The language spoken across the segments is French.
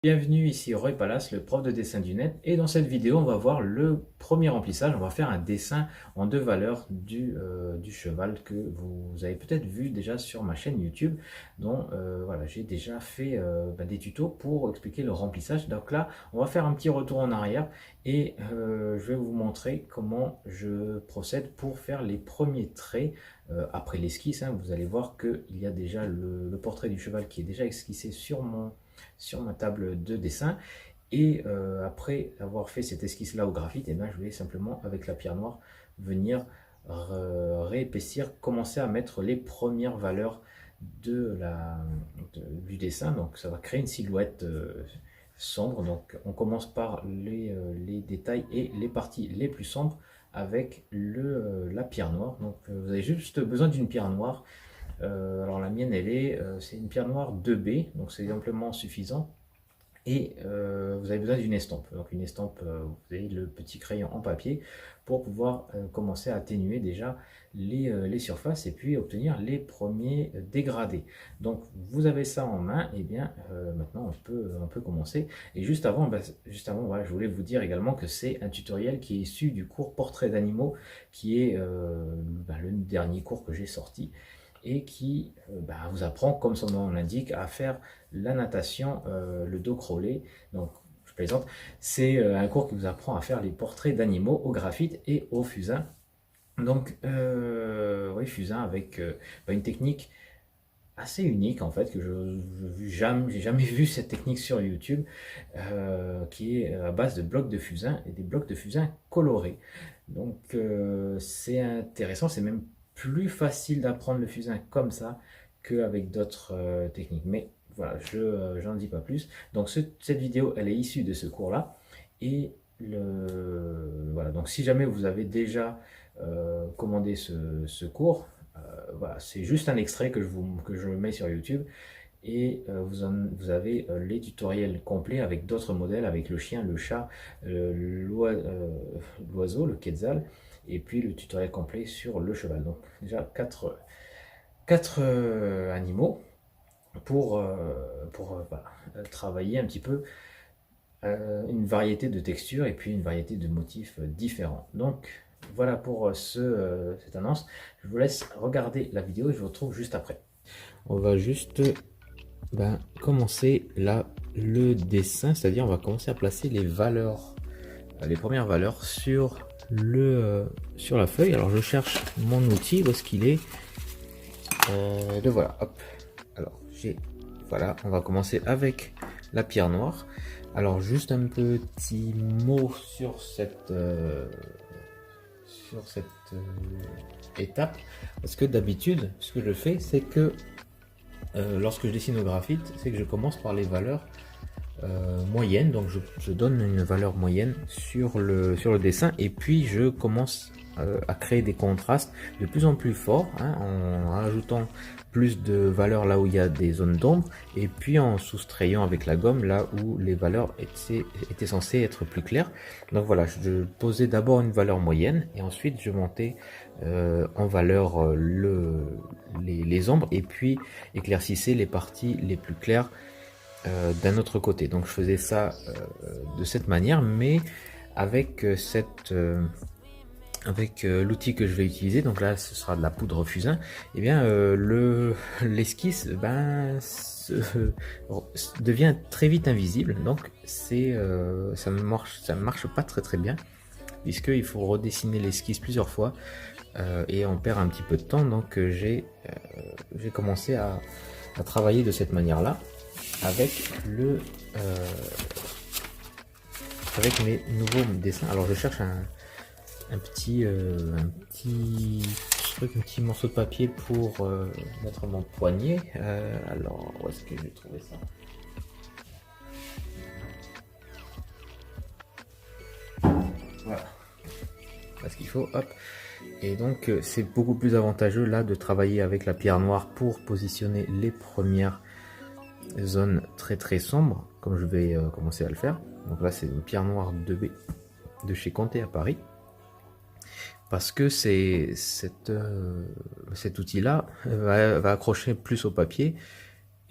Bienvenue, ici Roy Palace, le prof de dessin du net, et dans cette vidéo on va voir le premier remplissage. On va faire un dessin en deux valeurs du cheval que vous avez peut-être vu déjà sur ma chaîne YouTube, dont voilà, j'ai déjà fait des tutos pour expliquer le remplissage. Donc là on va faire un petit retour en arrière et je vais vous montrer comment je procède pour faire les premiers traits après l'esquisse, hein. Vous allez voir qu'il y a déjà le portrait du cheval qui est déjà esquissé sur ma table de dessin. Et après avoir fait cette esquisse là au graphite, et bien, je vais simplement avec la pierre noire venir réépaissir, commencer à mettre les premières valeurs du dessin. Donc ça va créer une silhouette sombre. Donc on commence par les détails et les parties les plus sombres avec la pierre noire. Donc vous avez juste besoin d'une pierre noire. Alors la mienne, c'est une pierre noire 2B, donc c'est amplement suffisant. Et vous avez besoin d'une estampe. Donc une estampe, vous avez le petit crayon en papier pour pouvoir commencer à atténuer déjà les surfaces et puis obtenir les premiers dégradés. Donc vous avez ça en main, et bien maintenant on peut commencer. Et juste avant voilà, je voulais vous dire également que c'est un tutoriel qui est issu du cours Portrait d'animaux, qui est le dernier cours que j'ai sorti et qui vous apprend, comme son nom l'indique, à faire la natation, le dos crawlé. Donc, je plaisante, c'est un cours qui vous apprend à faire les portraits d'animaux au graphite et au fusain. Donc, oui, fusain avec une technique assez unique en fait, que j'ai jamais vu cette technique sur YouTube, qui est à base de blocs de fusain et des blocs de fusain colorés. Donc c'est intéressant, c'est même plus facile d'apprendre le fusain comme ça qu'avec d'autres techniques. Mais voilà, j'en dis pas plus. Donc cette vidéo, elle est issue de ce cours-là. Et voilà, donc si jamais vous avez déjà commandé ce cours, voilà, c'est juste un extrait que je mets sur YouTube. Et vous avez les tutoriels complets avec d'autres modèles, avec le chien, le chat, l'oiseau, le quetzal, et puis le tutoriel complet sur le cheval. Donc déjà quatre animaux pour voilà, travailler un petit peu une variété de textures et puis une variété de motifs différents. Donc voilà pour cette annonce. Je vous laisse regarder la vidéo et je vous retrouve juste après. On va juste commencer là le dessin, c'est-à-dire on va commencer à placer les valeurs, les premières valeurs sur la feuille. Alors je cherche mon outil, où est-ce qu'il est, le voilà, hop. Alors voilà, on va commencer avec la pierre noire. Alors juste un petit mot sur cette étape, parce que d'habitude ce que je fais, c'est que lorsque je dessine au graphite, c'est que je commence par les valeurs moyennes. Donc je donne une valeur moyenne sur le dessin, et puis je commence à créer des contrastes de plus en plus forts, hein, en rajoutant plus de valeurs là où il y a des zones d'ombre, et puis en soustrayant avec la gomme là où les valeurs étaient censées être plus claires. Donc voilà, je posais d'abord une valeur moyenne et ensuite je montais en valeur les ombres, et puis éclaircissais les parties les plus claires d'un autre côté. Donc je faisais ça de cette manière, mais avec l'outil que je vais utiliser, donc là ce sera de la poudre fusain, et bien l'esquisse devient très vite invisible. Donc ça ne marche pas très bien, puisqu'il faut redessiner l'esquisse plusieurs fois et on perd un petit peu de temps. Donc j'ai commencé à travailler de cette manière là avec avec mes nouveaux dessins. Alors je cherche un petit truc, un petit morceau de papier pour mettre mon poignet. Alors où est-ce que je vais trouver ça? Voilà, parce qu'il faut, hop. Et donc c'est beaucoup plus avantageux là de travailler avec la pierre noire pour positionner les premières zones très sombres, comme je vais commencer à le faire. Donc là c'est une pierre noire 2B de chez Conté à Paris, parce que cet outil là va accrocher plus au papier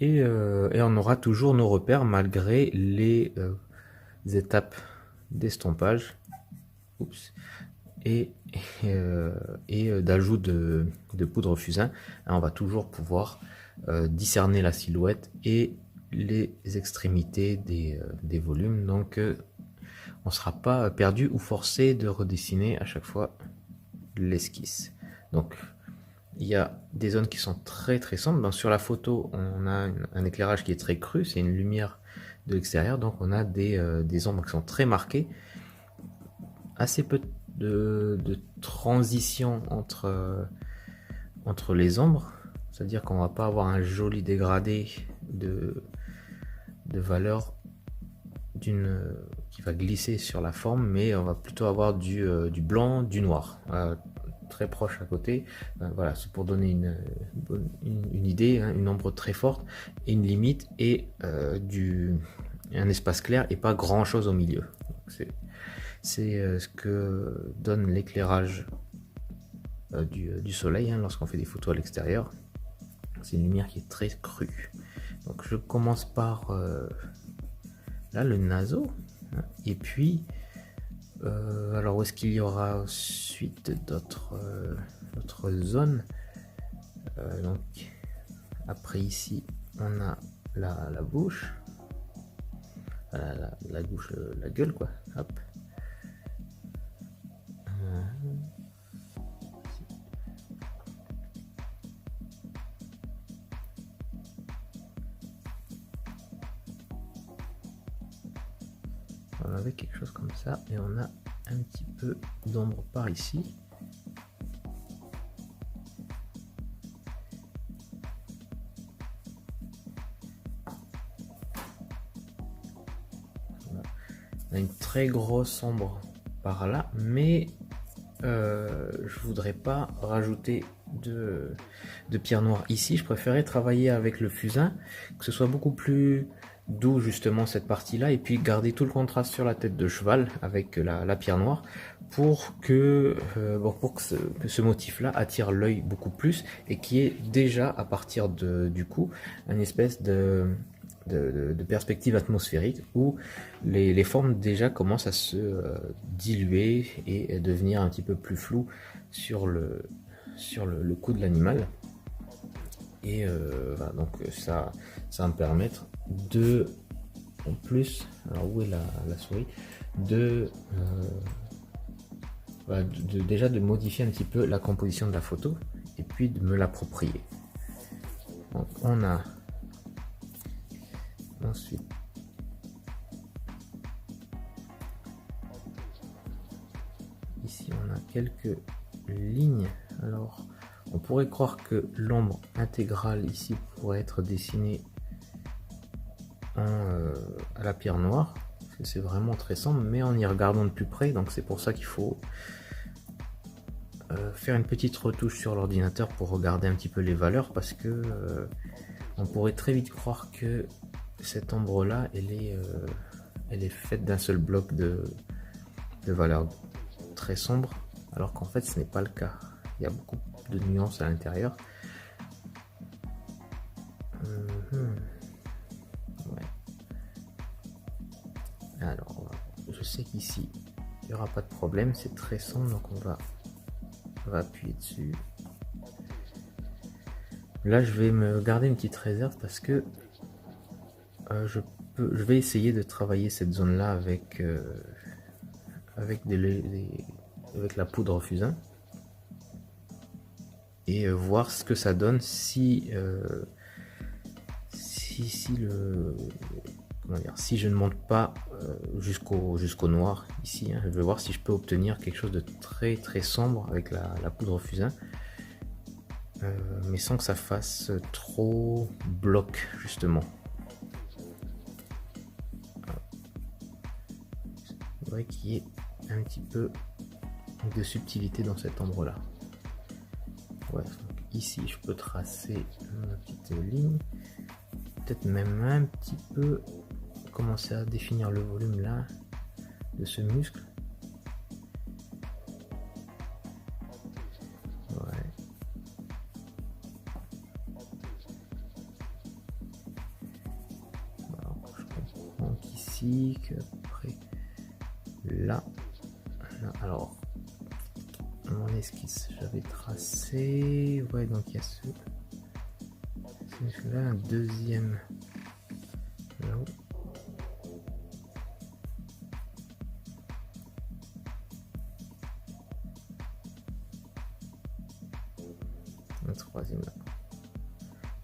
Et on aura toujours nos repères malgré les étapes d'estompage. Oups. Et, d'ajout de poudre fusain. On va toujours pouvoir discerner la silhouette et les extrémités des volumes. Donc on ne sera pas perdu ou forcé de redessiner à chaque fois l'esquisse. Donc il y a des zones qui sont très sombres. Donc, sur la photo, on a un éclairage qui est très cru, c'est une lumière de l'extérieur, donc on a des ombres qui sont très marquées, assez peu de transition entre les ombres, c'est-à-dire qu'on va pas avoir un joli dégradé de valeur qui va glisser sur la forme, mais on va plutôt avoir du blanc, du noir. Très proche à côté. Voilà, c'est pour donner une idée, hein, une ombre très forte et une limite et un espace clair et pas grand chose au milieu. C'est ce que donne l'éclairage du soleil, hein, lorsqu'on fait des photos à l'extérieur. C'est une lumière qui est très crue. Donc je commence par là le naseau, hein, et puis alors où est-ce qu'il y aura ensuite d'autres zones, donc après ici on a la bouche, la bouche, la gueule quoi, hop. On avait quelque chose comme ça et on a un petit peu d'ombre par ici. Voilà. On a une très grosse ombre par là, mais je voudrais pas rajouter de pierre noire ici. Je préférais travailler avec le fusain, que ce soit beaucoup plus doux justement cette partie là, et puis garder tout le contraste sur la tête de cheval avec la pierre noire pour que ce motif là attire l'œil beaucoup plus et qui est déjà à partir du cou une espèce de perspective atmosphérique où les formes déjà commencent à se diluer et devenir un petit peu plus floues sur le cou de l'animal. Et voilà, donc ça va me permettre en plus, alors où est la souris, déjà de modifier un petit peu la composition de la photo et puis de me l'approprier. Donc on a ensuite ici on a quelques lignes. Alors on pourrait croire que l'ombre intégrale ici pourrait être dessinée à la pierre noire, c'est vraiment très sombre, mais en y regardant de plus près, donc c'est pour ça qu'il faut faire une petite retouche sur l'ordinateur pour regarder un petit peu les valeurs, parce que on pourrait très vite croire que cette ombre là elle est faite d'un seul bloc de valeurs très sombres, alors qu'en fait ce n'est pas le cas. Il y a beaucoup de nuances à l'intérieur. Ouais. Alors je sais qu'ici il n'y aura pas de problème, c'est très sombre, donc on va appuyer dessus. Là je vais me garder une petite réserve parce que je vais essayer de travailler cette zone là avec la poudre fusain et voir ce que ça donne si si je ne monte pas jusqu'au noir ici, hein. Je vais voir si je peux obtenir quelque chose de très sombre avec la poudre fusain, mais sans que ça fasse trop bloc justement. Il faudrait qu'il y ait un petit peu de subtilité dans cette ombre là. Ouais, donc ici je peux tracer une petite ligne, peut-être même un petit peu commencer à définir le volume là de ce muscle. Ouais. identiques, à peu près là. Alors, mon esquisse, j'avais tracé, ouais, donc il y a celui-là, un deuxième là-haut. Un troisième là.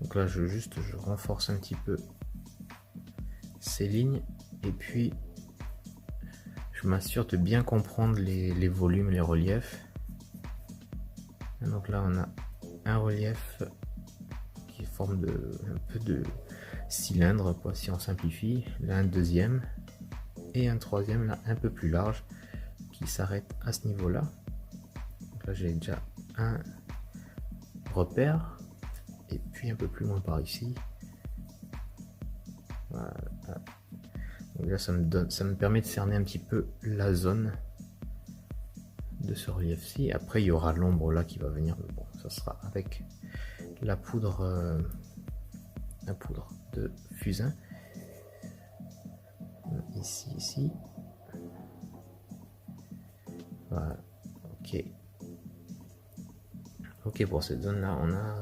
Donc là, je renforce un petit peu ces lignes et puis je m'assure de bien comprendre les volumes, les reliefs. Et donc là, on a un relief qui forme un peu de cylindre, quoi, si on simplifie. Là, un deuxième et un troisième, là, un peu plus large, qui s'arrête à ce niveau-là. Donc là, j'ai déjà un repère et puis un peu plus loin par ici. Voilà. Donc là, ça me permet de cerner un petit peu la zone de ce relief-ci. Après, il y aura l'ombre là qui va venir, mais bon, ça sera avec la poudre de fusain. Ici. Voilà. Ok, pour cette zone là, on a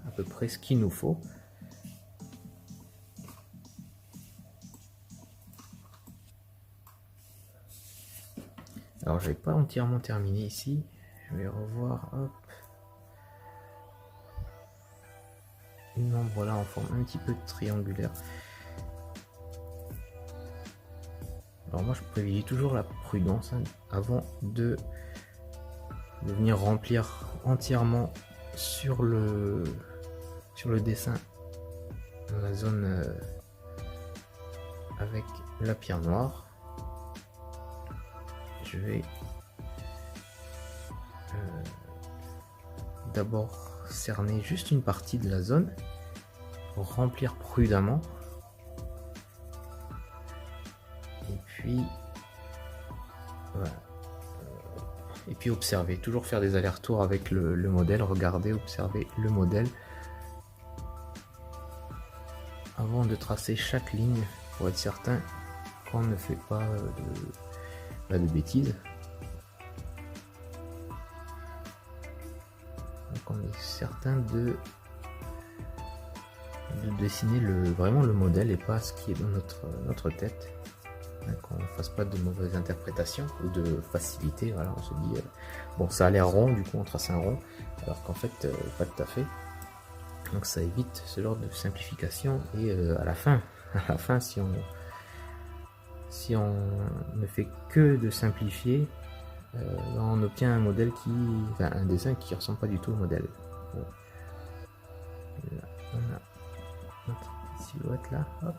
à peu près ce qu'il nous faut. Alors, je vais pas entièrement terminé ici. Je vais revoir, hop, une ombre là en forme un petit peu triangulaire. Alors moi, je privilégie toujours la prudence avant de venir remplir entièrement sur le dessin la zone avec la pierre noire. Je vais d'abord cerner juste une partie de la zone pour remplir prudemment et puis voilà. Et puis observer, toujours faire des allers-retours avec le modèle, regarder, observer le modèle avant de tracer chaque ligne pour être certain qu'on ne fait pas de bêtises. Donc on est certain de dessiner vraiment le modèle et pas ce qui est dans notre tête. Qu'on ne fasse pas de mauvaises interprétations ou de facilité. Voilà, on se dit bon, ça a l'air rond, du coup on trace un rond, alors qu'en fait pas tout à fait. Donc ça évite ce genre de simplification et à la fin si on ne fait que de simplifier, on obtient un modèle un dessin qui ressemble pas du tout au modèle. Là, on a notre silhouette là, hop.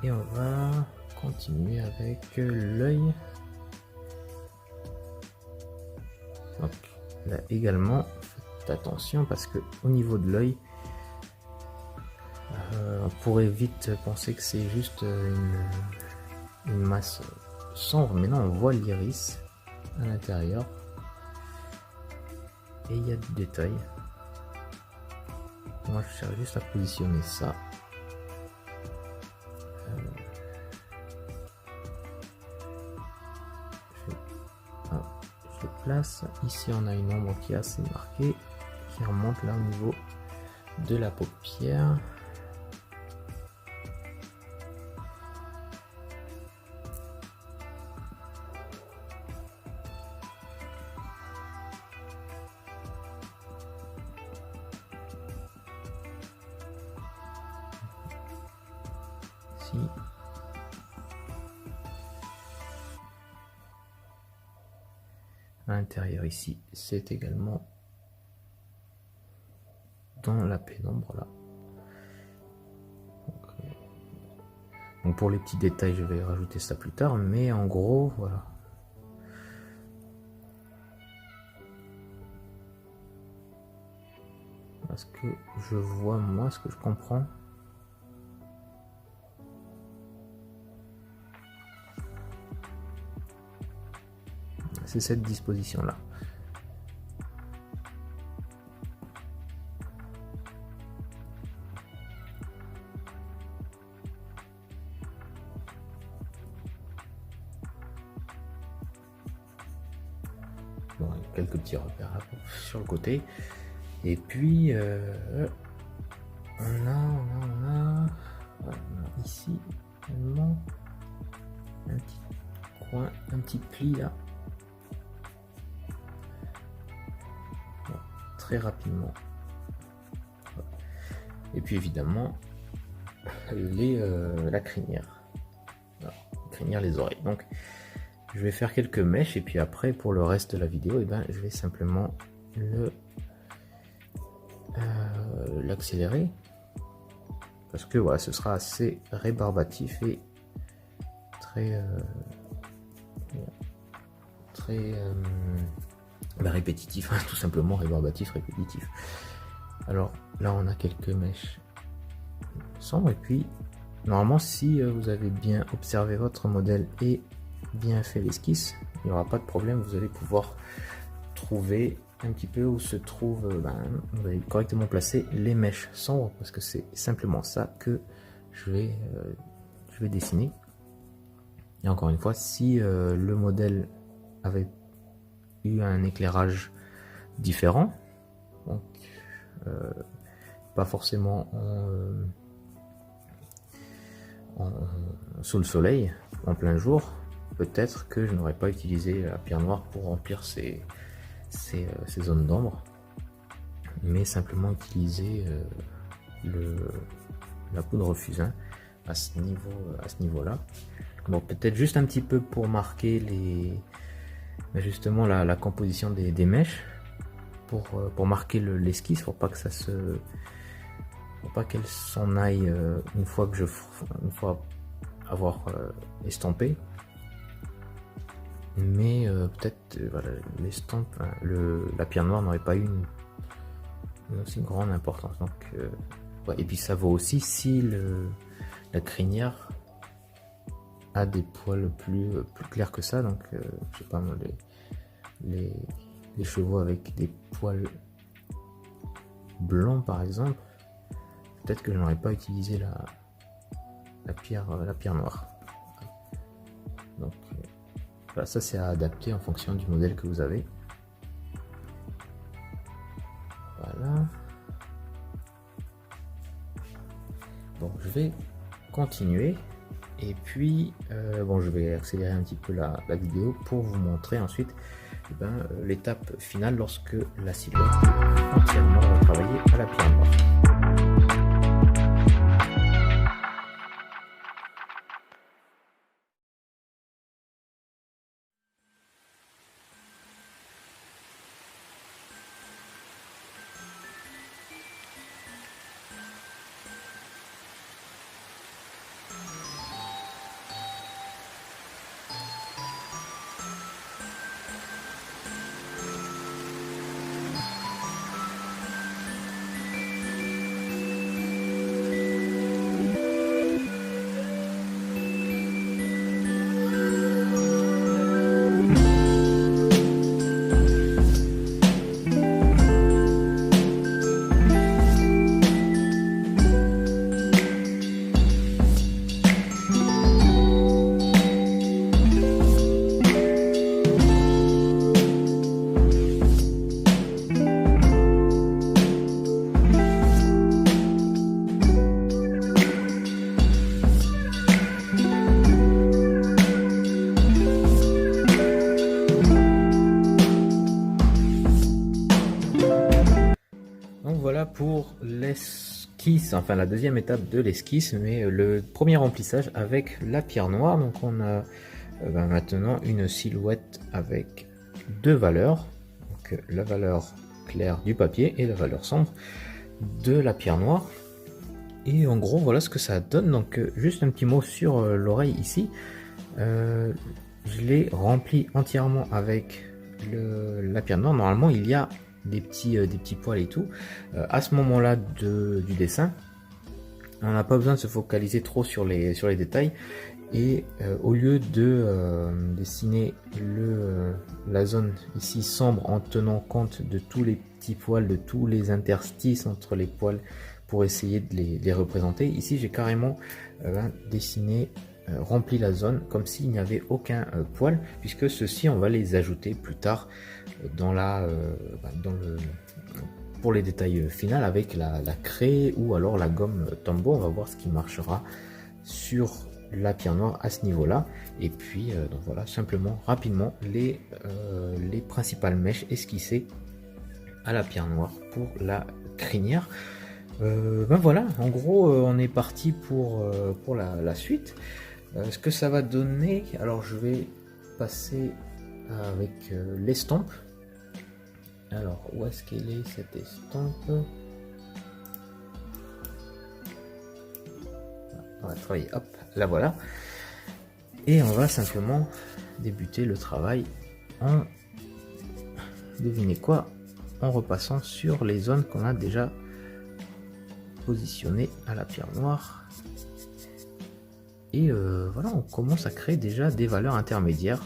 Et on va continuer avec l'œil. Donc là également, faites attention parce que au niveau de l'œil, on pourrait vite penser que c'est juste une masse sombre, mais non, on voit l'iris à l'intérieur et il y a du détail. Moi je cherche juste à positionner ça. Je place ici, on a une ombre qui est assez marquée qui remonte là au niveau de la paupière. Ici. À l'intérieur ici, c'est également dans la pénombre là. Donc pour les petits détails, je vais rajouter ça plus tard, mais en gros, voilà. Parce que je vois moi, ce que je comprends. c'est cette disposition là. Bon, quelques petits repères là, sur le côté. Et puis on a ici également un petit coin, un petit pli là. Bon, très rapidement. Et puis évidemment la crinière. Voilà, crinière, les oreilles. Donc je vais faire quelques mèches et puis après pour le reste de la vidéo, et ben, je vais simplement l'accélérer parce que voilà, ce sera assez rébarbatif et très répétitif, hein, tout simplement rébarbatif, répétitif. Alors là on a quelques mèches sombres et puis normalement si vous avez bien observé votre modèle et bien fait l'esquisse, il n'y aura pas de problème, vous allez pouvoir trouver un petit peu où se trouve, vous allez correctement placer les mèches sombres parce que c'est simplement ça que je vais dessiner. Et encore une fois, si le modèle avait eu un éclairage différent, donc pas forcément sous le soleil, en plein jour, peut-être que je n'aurais pas utilisé la pierre noire pour remplir ces zones d'ombre, mais simplement utiliser la poudre fusain à ce niveau là. Bon, peut-être juste un petit peu pour marquer justement la composition des mèches, pour marquer l'esquisse, pour pas que qu'elle s'en aille une fois avoir estampé. Mais peut-être voilà, l'estampe, la pierre noire n'aurait pas eu une aussi grande importance. Donc ouais, et puis ça vaut aussi si la crinière a des poils plus clairs que ça. Donc je sais pas moi, les chevaux avec des poils blancs par exemple, peut-être que je n'aurais pas utilisé la pierre noire. Donc voilà, ça c'est à adapter en fonction du modèle que vous avez. Voilà. Bon, je vais continuer et puis bon, je vais accélérer un petit peu la vidéo pour vous montrer ensuite l'étape finale lorsque la silhouette est entièrement retravaillée à la pierre noire. Voilà pour l'esquisse, enfin la deuxième étape de l'esquisse, mais le premier remplissage avec la pierre noire. Donc on a maintenant une silhouette avec deux valeurs, donc la valeur claire du papier et la valeur sombre de la pierre noire. Et en gros voilà ce que ça donne. Donc juste un petit mot sur l'oreille ici. Je l'ai rempli entièrement avec la pierre noire. Normalement il y a des petits poils et tout. À ce moment là du dessin, on n'a pas besoin de se focaliser trop sur les détails, et au lieu de dessiner la zone ici sombre en tenant compte de tous les petits poils, de tous les interstices entre les poils pour essayer de les représenter. Ici j'ai carrément dessiné, rempli la zone comme s'il n'y avait aucun poil, puisque ceux-ci on va les ajouter plus tard dans pour les détails finaux avec la craie ou alors la gomme Tombow. On va voir ce qui marchera sur la pierre noire à ce niveau là. Et puis donc voilà, simplement rapidement les principales mèches esquissées à la pierre noire pour la crinière. Ben voilà, en gros on est parti pour la suite. Ce que ça va donner, alors je vais passer avec l'estampe. Alors où est-ce qu'elle est cette estampe? On va travailler, hop, la voilà. Et on va simplement débuter le travail en, devinez quoi, en repassant sur les zones qu'on a déjà positionnées à la pierre noire. Et voilà, on commence à créer déjà des valeurs intermédiaires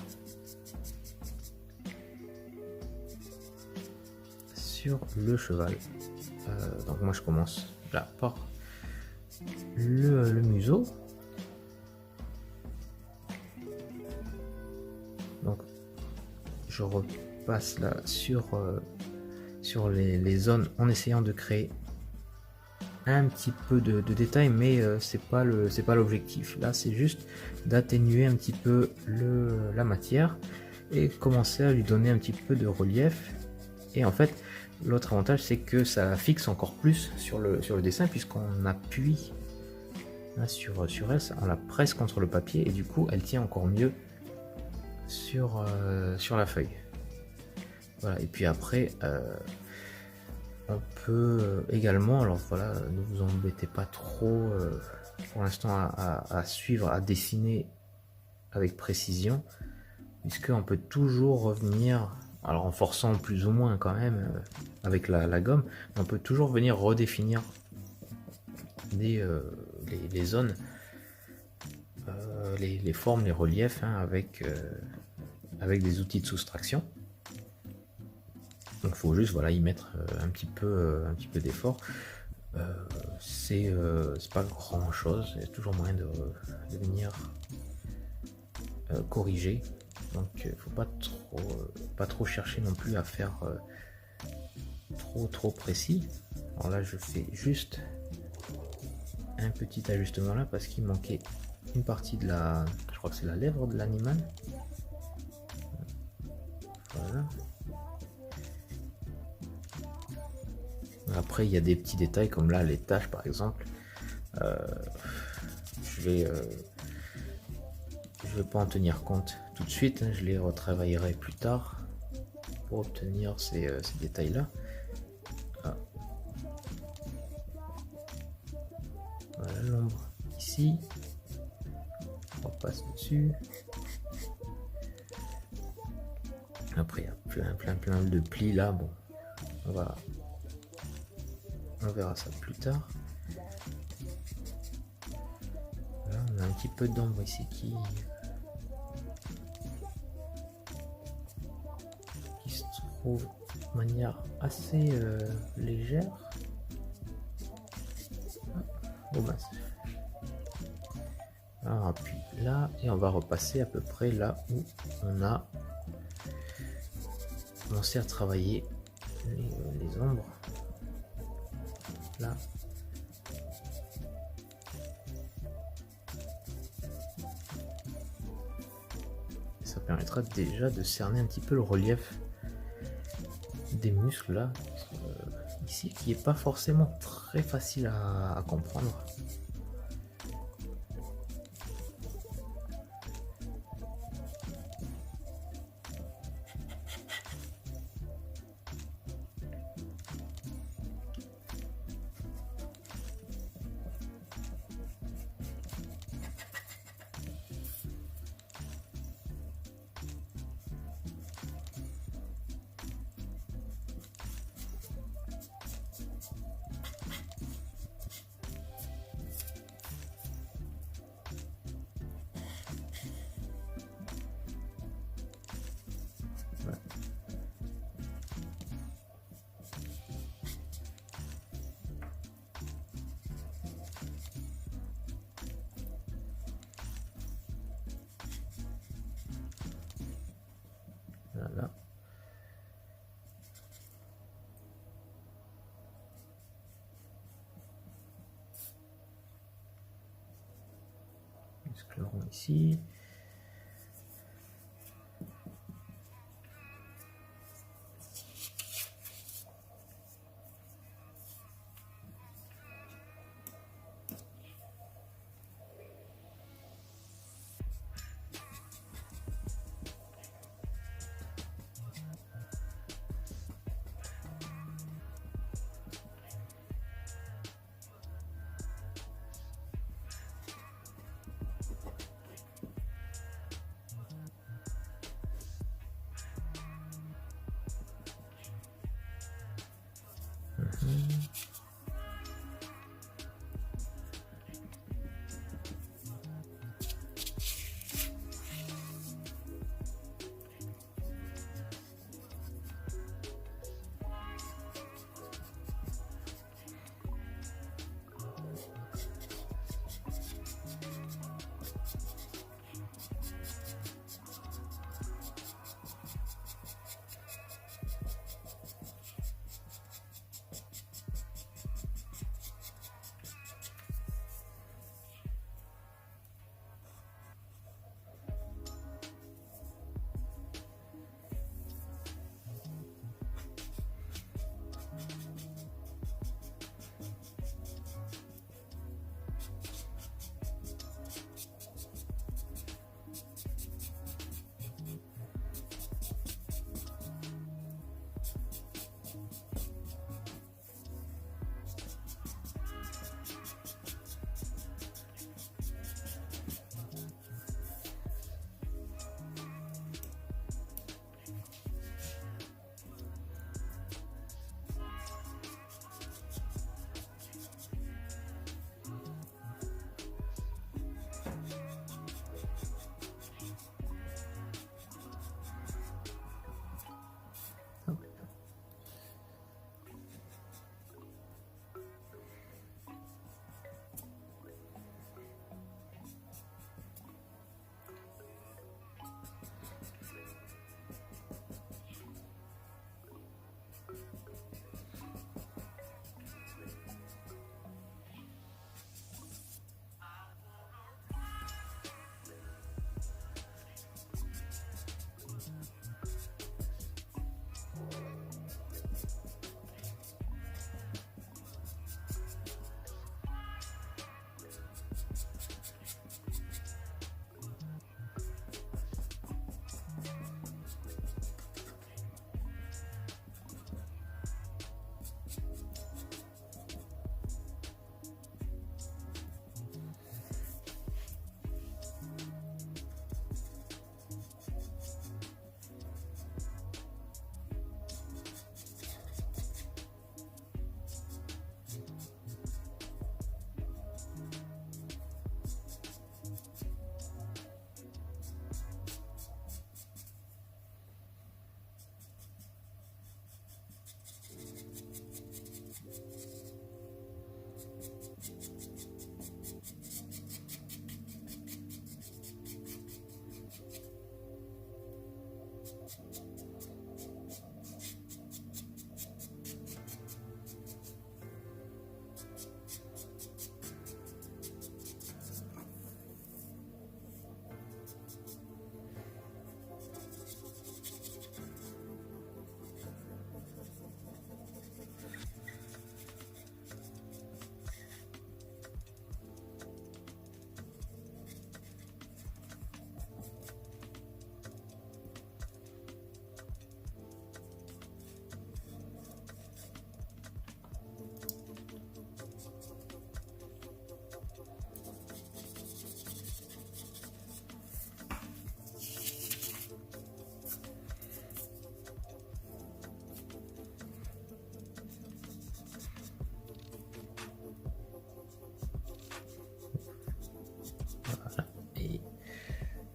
sur le cheval. Donc moi je commence là par le museau. Donc je repasse là sur les zones en essayant de créer un petit peu de détails, mais c'est pas l'objectif. Là c'est juste d'atténuer un petit peu la matière et commencer à lui donner un petit peu de relief. Et en fait l'autre avantage c'est que ça fixe encore plus sur le dessin, puisqu'on appuie sur elle, on la presse contre le papier et du coup elle tient encore mieux sur la feuille. Voilà, et puis après on peut également, alors voilà, ne vous embêtez pas trop pour l'instant à suivre, à dessiner avec précision, puisqu'on peut toujours revenir, alors en forçant plus ou moins quand même avec la gomme, on peut toujours venir redéfinir les zones, les formes, les reliefs avec des outils de soustraction. Donc il faut juste voilà y mettre un petit peu d'effort. C'est pas grand chose, il y a toujours moyen de venir corriger. Donc il faut pas trop chercher non plus à faire trop précis. Alors là je fais juste un petit ajustement là parce qu'il manquait une partie de je crois que c'est la lèvre de l'animal. Voilà. Après il y a des petits détails comme là les taches par exemple. Je vais pas en tenir compte tout de suite, hein, je les retravaillerai plus tard pour obtenir ces détails là. Voilà l'ombre ici, on passe dessus. Après il y a plein de plis là, bon on verra ça plus tard. Là on a un petit peu d'ombre ici qui se trouve de manière assez légère. Alors, on appuie là et on va repasser à peu près là où on a commencé à travailler les ombres. Là. Ça permettra déjà de cerner un petit peu le relief des muscles là, ici, qui est pas forcément très facile à comprendre. Voilà. Le rond ici.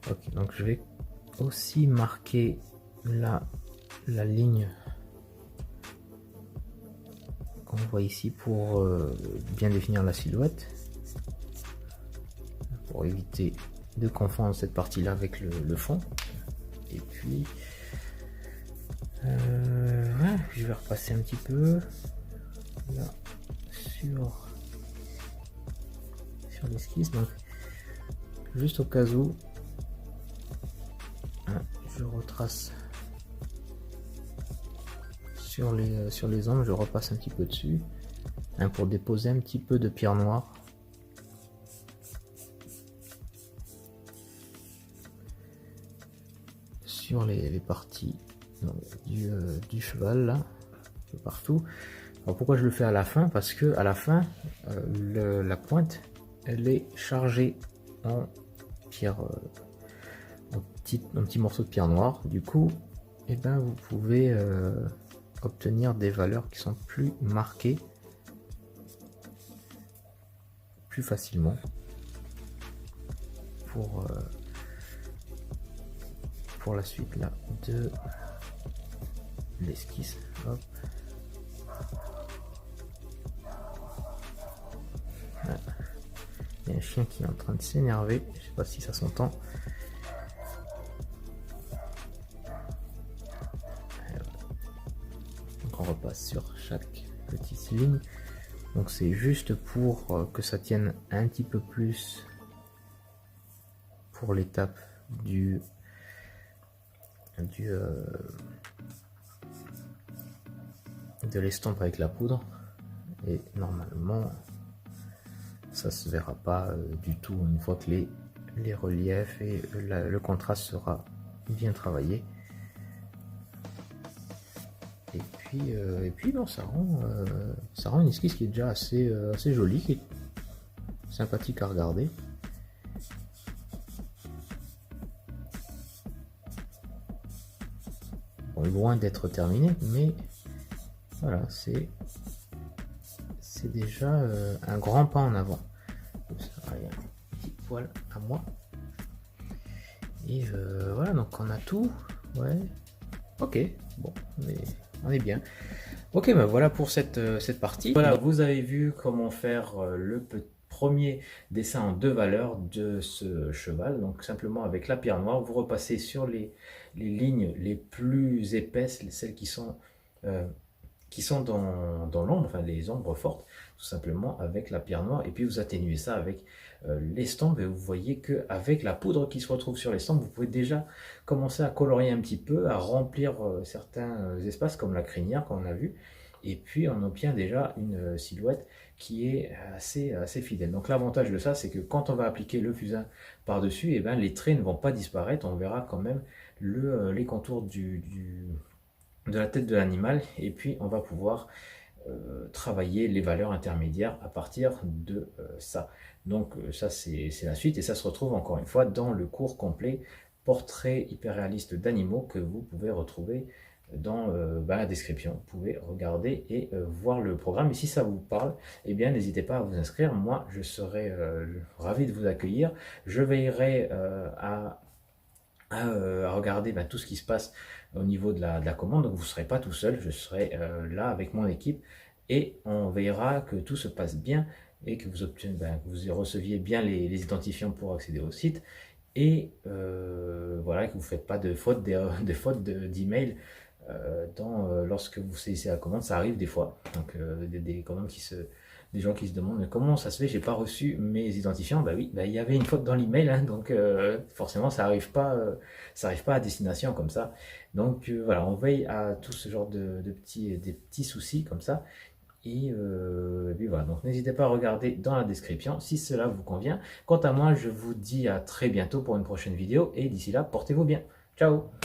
Ok, donc je vais aussi marquer là la ligne qu'on voit ici pour bien définir la silhouette, pour éviter de confondre cette partie là avec le fond. Et puis je vais repasser un petit peu là sur l'esquisse, donc juste au cas où je retrace sur les ombres, je repasse un petit peu dessus pour déposer un petit peu de pierre noire sur les parties du cheval là, un peu partout. Alors pourquoi je le fais à la fin? Parce que à la fin la pointe elle est chargée en pierre, en petit morceau de pierre noire. Du coup et ben vous pouvez obtenir des valeurs qui sont plus marquées plus facilement pour la suite là de l'esquisse. Hop. Voilà. Il y a un chien qui est en train de s'énerver, je sais pas si ça s'entend. Donc on repasse sur chaque petite ligne. Donc c'est juste pour que ça tienne un petit peu plus pour l'étape de l'estampe avec la poudre, et normalement ça se verra pas du tout une fois que les reliefs et le contraste sera bien travaillé. Et puis bon, ça rend une esquisse qui est déjà assez jolie, qui est sympathique à regarder. Bon, loin d'être terminé, mais voilà, c'est déjà un grand pas en avant. Ça, il y a un petit poil à moi. Et voilà, donc on a tout. Ouais. Ok, bon, on est bien. Ok, ben voilà pour cette partie. Voilà, vous avez vu comment faire le premier dessin en 2 valeurs de ce cheval. Donc simplement avec la pierre noire, vous repassez sur les lignes les plus épaisses, celles qui sont dans l'ombre, enfin les ombres fortes, tout simplement avec la pierre noire, et puis vous atténuez ça avec l'estampe, et vous voyez que avec la poudre qui se retrouve sur l'estampe, vous pouvez déjà commencer à colorier un petit peu, à remplir certains espaces comme la crinière comme on a vu, et puis on obtient déjà une silhouette qui est assez fidèle. Donc l'avantage de ça, c'est que quand on va appliquer le fusain par dessus, et ben les traits ne vont pas disparaître, on verra quand même les contours de la tête de l'animal, et puis on va pouvoir travailler les valeurs intermédiaires à partir de ça. Donc ça c'est la suite, et ça se retrouve encore une fois dans le cours complet portrait hyper réaliste d'animaux que vous pouvez retrouver dans la description. Vous pouvez regarder et voir le programme, et si ça vous parle, eh bien n'hésitez pas à vous inscrire. Moi je serai ravi de vous accueillir. Je veillerai à regarder tout ce qui se passe au niveau de la commande. Donc vous ne serez pas tout seul, je serai là avec mon équipe, et on veillera que tout se passe bien et que vous obteniez, que vous receviez bien les identifiants pour accéder au site, et voilà, que vous ne faites pas de fautes d'email lorsque vous saisissez la commande. Ça arrive des fois, donc des commandes des gens qui se demandent mais comment ça se fait, j'ai pas reçu mes identifiants. Bah oui, il y avait une faute dans l'email, donc forcément ça arrive pas à destination comme ça. Donc voilà, on veille à tout ce genre des petits soucis comme ça. Et puis voilà, donc n'hésitez pas à regarder dans la description si cela vous convient. Quant à moi, je vous dis à très bientôt pour une prochaine vidéo, et d'ici là, portez-vous bien. Ciao!